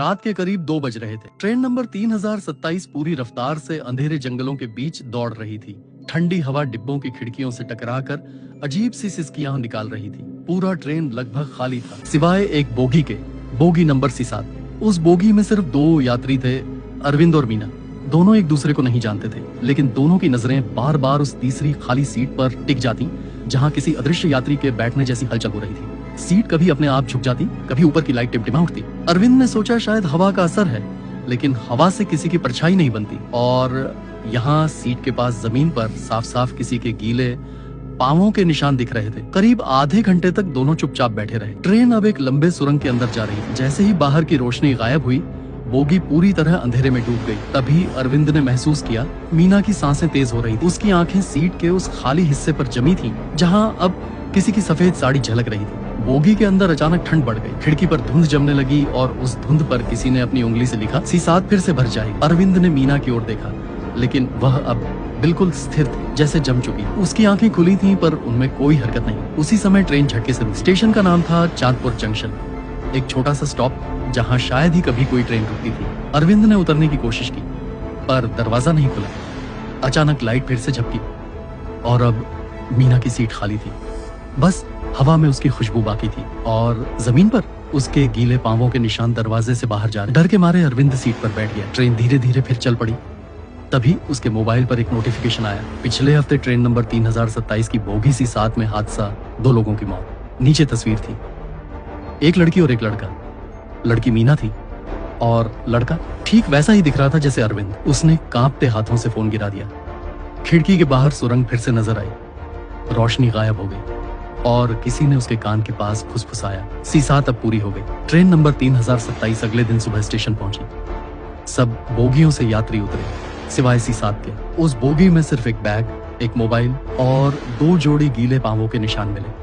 रात के करीब 2 बज रहे थे। ट्रेन नंबर 3027 पूरी रफ्तार से अंधेरे जंगलों के बीच दौड़ रही थी। ठंडी हवा डिब्बों की खिड़कियों से टकराकर अजीब सी सिसकियां निकाल रही थी। पूरा ट्रेन लगभग खाली था, सिवाय एक बोगी के, बोगी नंबर 7। उस बोगी में सिर्फ 2 यात्री थे, अरविंद और मीना। दोनों एक दूसरे को नहीं जानते थे, लेकिन दोनों की नजरें बार बार उस तीसरी खाली सीट पर टिक जाती, जहां किसी अदृश्य यात्री के बैठने जैसी हलचल हो रही थी। सीट कभी अपने आप झुक जाती, कभी ऊपर की लाइट टिमटिमा उठती। अरविंद ने सोचा शायद हवा का असर है, लेकिन हवा से किसी की परछाई नहीं बनती। और यहाँ सीट के पास जमीन पर साफ साफ किसी के गीले पांवों के निशान दिख रहे थे। करीब आधे घंटे तक दोनों चुपचाप बैठे रहे। ट्रेन अब एक लंबे सुरंग के अंदर जा रही थी। जैसे ही बाहर की रोशनी गायब हुई, बोगी पूरी तरह अंधेरे में डूब गई। तभी अरविंद ने महसूस किया मीना की सांसें तेज हो रही थी। उसकी आंखें सीट के उस खाली हिस्से पर जमी थीं, जहां अब किसी की सफेद साड़ी झलक रही थी। बोगी के अंदर अचानक ठंड बढ़ गई। खिड़की पर धुंध जमने लगी और उस धुंध पर किसी ने अपनी उंगली से लिखा, "C7 फिर से भर जाएगी।" अरविंद ने मीना की ओर देखा, लेकिन वह अब बिल्कुल स्थिर थी, जैसे जम चुकी। उसकी आंखें खुली थीं, पर उनमें कोई हरकत नहीं। उसी समय ट्रेन झटके से रुकी। स्टेशन का नाम था चांदपुर जंक्शन, एक छोटा सा स्टॉप जहां शायद ही कभी कोई ट्रेन रुकती थी। अरविंद ने उतरने की कोशिश की, पर दरवाजा नहीं खुला। अचानक लाइट फिर से झपकी और अब मीना की सीट खाली थी। बस हवा में उसकी खुशबू बाकी थी और जमीन पर उसके गीले पांवों के निशान दरवाजे से बाहर जा रहे। डर के मारे अरविंद सीट पर बैठ गया। ट्रेन धीरे धीरे फिर चल पड़ी। तभी उसके मोबाइल पर एक नोटिफिकेशन आया। पिछले हफ्ते ट्रेन नंबर 3027 की बोगी C7 में हादसा, 2 लोगों की मौत। नीचे तस्वीर थी, एक लड़की और एक लड़का। लड़की मीना थी और लड़का ठीक वैसा ही दिख रहा था जैसे अरविंद। उसने कांपते हाथों से फोन गिरा दिया। खिड़की के बाहर सुरंग फिर से नजर आई। रोशनी गायब हो गई और किसी ने उसके कान के पास फुसफुसाया। C7 अब पूरी हो गई। ट्रेन नंबर 3027 अगले दिन सुबह स्टेशन पहुंची। सब बोगियों से यात्री उतरे, सिवाय C7 के। उस बोगी में सिर्फ एक बैग, एक मोबाइल और 2 जोड़ी गीले पांवों के निशान मिले।